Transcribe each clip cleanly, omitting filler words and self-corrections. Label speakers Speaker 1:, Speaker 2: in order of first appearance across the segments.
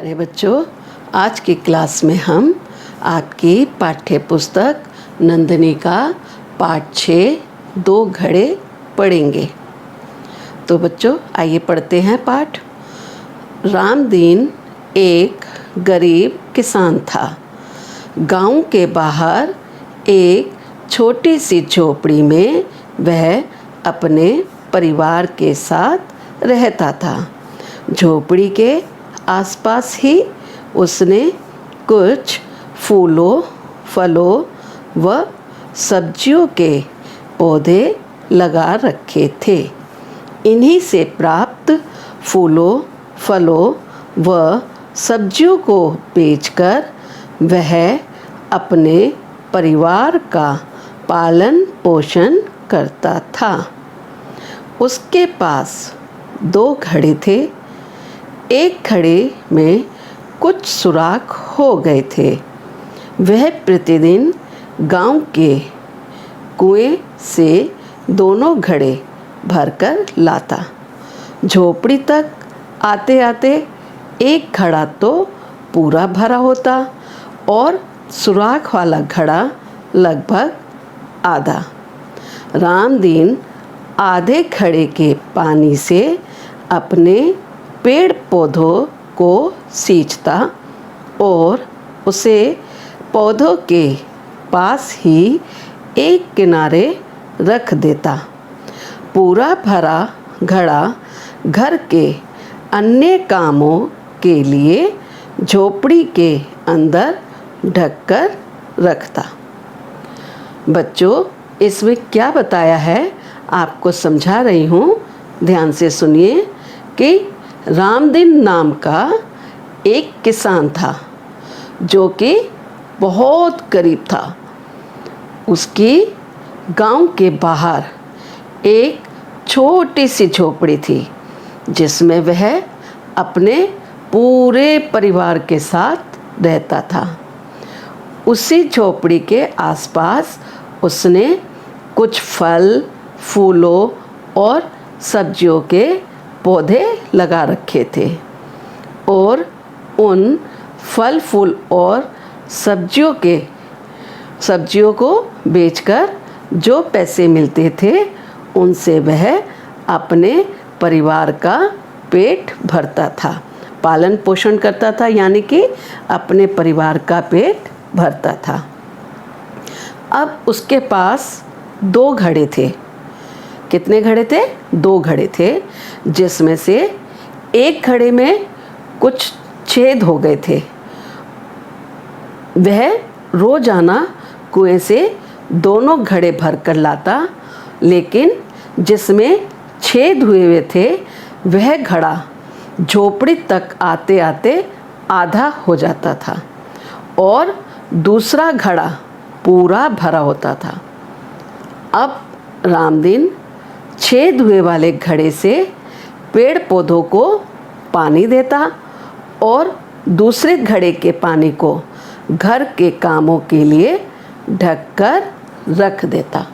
Speaker 1: प्यारे बच्चों, आज की क्लास में हम आपकी पाठ्य पुस्तक नंदिनी का पाठ 6 दो घड़े पढ़ेंगे। तो बच्चों आइए पढ़ते हैं पाठ। रामदीन एक गरीब किसान था। गांव के बाहर एक छोटी सी झोपड़ी में वह अपने परिवार के साथ रहता था। झोपड़ी के आसपास ही उसने कुछ फूलों, फलों व सब्जियों के पौधे लगा रखे थे। इन्हीं से प्राप्त फूलों, फलों व सब्जियों को बेचकर वह अपने परिवार का पालन पोषण करता था। उसके पास 2 घड़े थे। एक घड़े में कुछ सुराख हो गए थे। वह प्रतिदिन गांव के कुएं से दोनों घड़े भरकर लाता। झोपड़ी तक आते आते एक घड़ा तो पूरा भरा होता और सुराख वाला घड़ा लगभग आधा। रामदीन आधे घड़े के पानी से अपने पेड़ पौधों को सींचता और उसे पौधों के पास ही एक किनारे रख देता। पूरा भरा घड़ा घर के अन्य कामों के लिए झोपड़ी के अंदर ढककर रखता। बच्चों, इसमें क्या बताया है आपको समझा रही हूँ, ध्यान से सुनिए कि रामदीन नाम का एक किसान था जो कि बहुत गरीब था। उसकी गांव के बाहर एक छोटी सी झोपड़ी थी जिसमें वह अपने पूरे परिवार के साथ रहता था। उसी झोपड़ी के आसपास उसने कुछ फल, फूलों और सब्जियों के पौधे लगा रखे थे और उन फल, फूल और सब्जियों को बेचकर जो पैसे मिलते थे उनसे वह अपने परिवार का पेट भरता था, पालन पोषण करता था, यानी कि अपने परिवार का पेट भरता था। अब उसके पास 2 घड़े थे। कितने घड़े थे? 2 घड़े थे, जिसमें से एक घड़े में कुछ छेद हो गए थे। वह रोजाना कुएं से दोनों घड़े भरकर लाता, लेकिन जिसमें छेद हुए थे वह घड़ा झोपड़ी तक आते आते आधा हो जाता था और दूसरा घड़ा पूरा भरा होता था। अब रामदीन छेद हुए वाले घड़े से पेड़ पौधों को पानी देता और दूसरे घड़े के पानी को घर के कामों के लिए ढककर रख देता।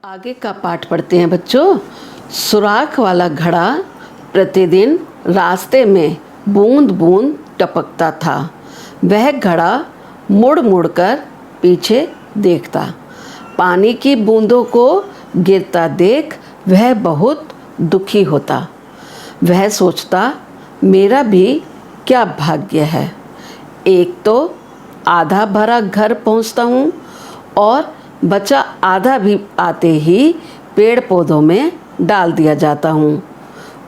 Speaker 1: आगे का पाठ पढ़ते हैं बच्चों। सुराख वाला घड़ा प्रतिदिन रास्ते में बूंद बूंद टपकता था। वह घड़ा मुड़ मुड़ कर पीछे देखता। पानी की बूंदों को गिरता देख वह बहुत दुखी होता। वह सोचता, मेरा भी क्या भाग्य है। एक तो आधा भरा घर पहुंचता हूँ और बचा आधा भी आते ही पेड़ पौधों में डाल दिया जाता हूँ।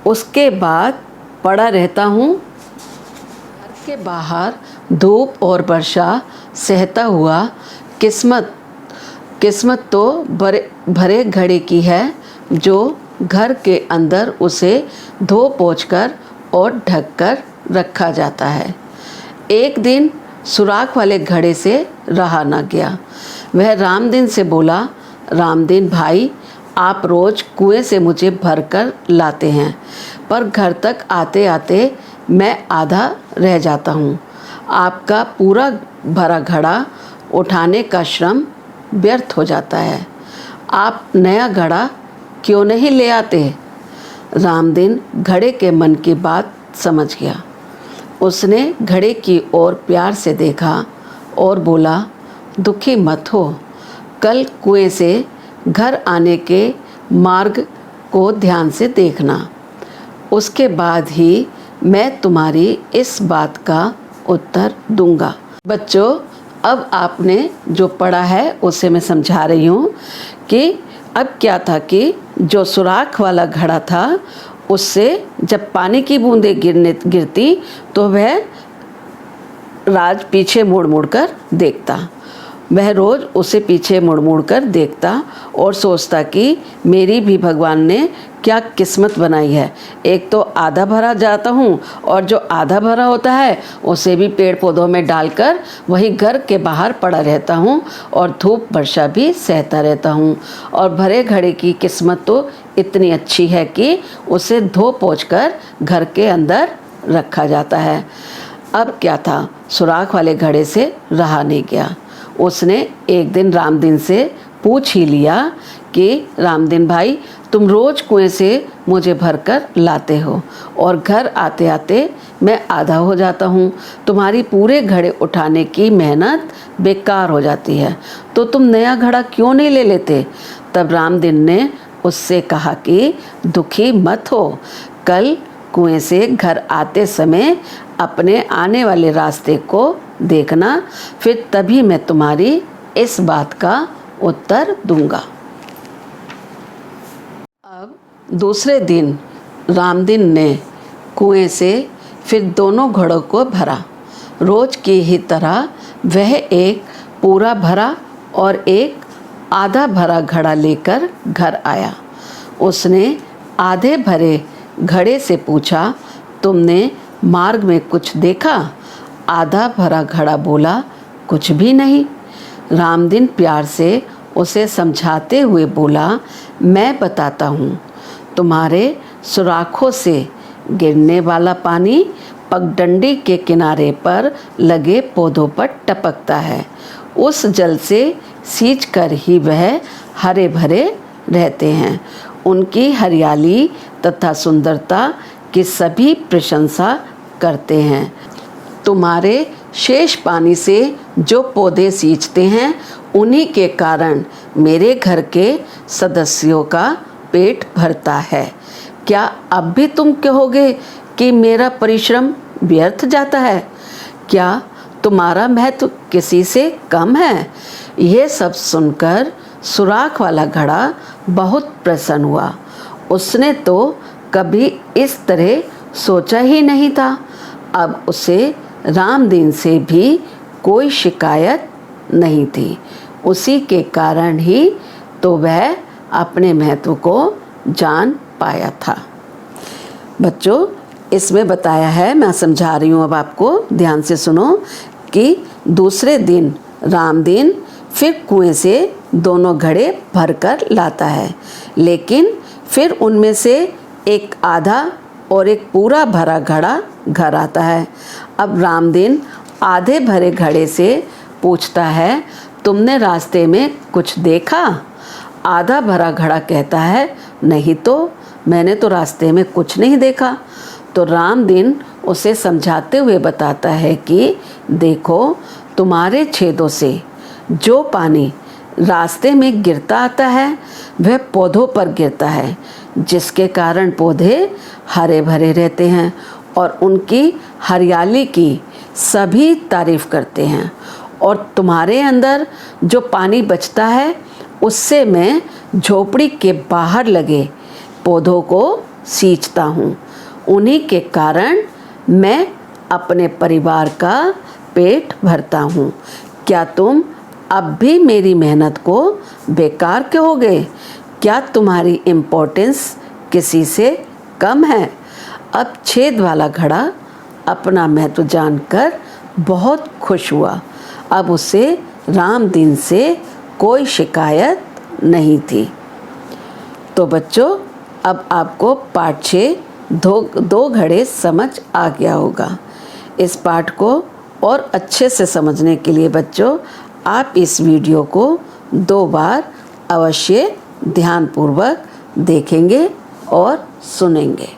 Speaker 1: उसके बाद पड़ा रहता हूँ। घर के बाहर धूप और वर्षा सहता हुआ किस्मत तो भरे घड़े की है जो घर के अंदर उसे धो पोंछ कर और ढक कर रखा जाता है। एक दिन सुराख वाले घड़े से रहा न गया। वह रामदीन से बोला, रामदीन भाई, आप रोज़ कुएं से मुझे भरकर लाते हैं, पर घर तक आते आते मैं आधा रह जाता हूँ। आपका पूरा भरा घड़ा उठाने का श्रम व्यर्थ हो जाता है। आप नया घड़ा क्यों नहीं ले आते? रामदीन घड़े के मन की बात समझ गया। उसने घड़े की ओर प्यार से देखा और बोला, दुखी मत हो, कल कुएं से घर आने के मार्ग को ध्यान से देखना, उसके बाद ही मैं तुम्हारी इस बात का उत्तर दूंगा। बच्चों, अब आपने जो पढ़ा है उसे मैं समझा रही हूँ कि अब क्या था कि जो सुराख वाला घड़ा था उससे जब पानी की बूंदें गिरती तो वह राज पीछे मुड़ मुड़ कर देखता। वह रोज़ उसे पीछे मुड़ मुड़ कर देखता और सोचता कि मेरी भी भगवान ने क्या किस्मत बनाई है। एक तो आधा भरा जाता हूँ और जो आधा भरा होता है उसे भी पेड़ पौधों में डालकर वही घर के बाहर पड़ा रहता हूँ और धूप वर्षा भी सहता रहता हूँ। और भरे घड़े की किस्मत तो इतनी अच्छी है कि उसे धो पोंछ कर घर के अंदर रखा जाता है। अब क्या था, सुराख वाले घड़े से रहा नहीं गया। उसने एक दिन रामदीन से पूछ ही लिया कि रामदीन भाई, तुम रोज़ कुएं से मुझे भरकर लाते हो और घर आते आते मैं आधा हो जाता हूँ। तुम्हारी पूरे घड़े उठाने की मेहनत बेकार हो जाती है, तो तुम नया घड़ा क्यों नहीं ले लेते? तब रामदीन ने उससे कहा कि दुखी मत हो, कल कुएं से घर आते समय अपने आने वाले रास्ते को देखना, फिर तभी मैं तुम्हारी इस बात का उत्तर दूंगा। अब दूसरे दिन रामदीन ने कुएं से फिर दोनों घड़ों को भरा। रोज की ही तरह वह एक पूरा भरा और एक आधा भरा घड़ा लेकर घर आया। उसने आधे भरे घड़े से पूछा, तुमने मार्ग में कुछ देखा? आधा भरा घड़ा बोला, कुछ भी नहीं। रामदीन प्यार से उसे समझाते हुए बोला, मैं बताता हूँ, तुम्हारे सुराखों से गिरने वाला पानी पगडंडी के किनारे पर लगे पौधों पर टपकता है। उस जल से सींच कर ही वह हरे भरे रहते हैं। उनकी हरियाली तथा सुंदरता की सभी प्रशंसा करते हैं। तुम्हारे शेष पानी से जो पौधे सींचते हैं, उन्हीं के कारण मेरे घर के सदस्यों का पेट भरता है। क्या अब भी तुम कहोगे कि मेरा परिश्रम व्यर्थ जाता है? क्या तुम्हारा महत्व किसी से कम है? यह सब सुनकर सुराख वाला घड़ा बहुत प्रसन्न हुआ। उसने तो कभी इस तरह सोचा ही नहीं था। अब उसे रामदीन से भी कोई शिकायत नहीं थी। उसी के कारण ही तो वह अपने महत्व को जान पाया था। बच्चों, इसमें बताया है, मैं समझा रही हूँ, अब आपको ध्यान से सुनो कि दूसरे दिन रामदीन फिर कुएं से दोनों घड़े भरकर लाता है, लेकिन फिर उनमें से एक आधा और एक पूरा भरा घड़ा घर आता है। अब रामदीन आधे भरे घड़े से पूछता है, तुमने रास्ते में कुछ देखा? आधा भरा घड़ा कहता है, नहीं तो, मैंने तो रास्ते में कुछ नहीं देखा। तो रामदीन उसे समझाते हुए बताता है कि देखो, तुम्हारे छेदों से जो पानी रास्ते में गिरता आता है वह पौधों पर गिरता है, जिसके कारण पौधे हरे भरे रहते हैं और उनकी हरियाली की सभी तारीफ करते हैं। और तुम्हारे अंदर जो पानी बचता है उससे मैं झोपड़ी के बाहर लगे पौधों को सींचता हूँ। उन्हीं के कारण मैं अपने परिवार का पेट भरता हूँ। क्या तुम अब भी मेरी मेहनत को बेकार कहोगे? क्या तुम्हारी इम्पोर्टेंस किसी से कम है? अब छेद वाला घड़ा अपना महत्व जानकर बहुत खुश हुआ। अब उसे रामदीन से कोई शिकायत नहीं थी। तो बच्चों, अब आपको पाठ 6 दो घड़े समझ आ गया होगा। इस पाठ को और अच्छे से समझने के लिए बच्चों, आप इस वीडियो को 2 बार अवश्य ध्यानपूर्वक देखेंगे और सुनेंगे।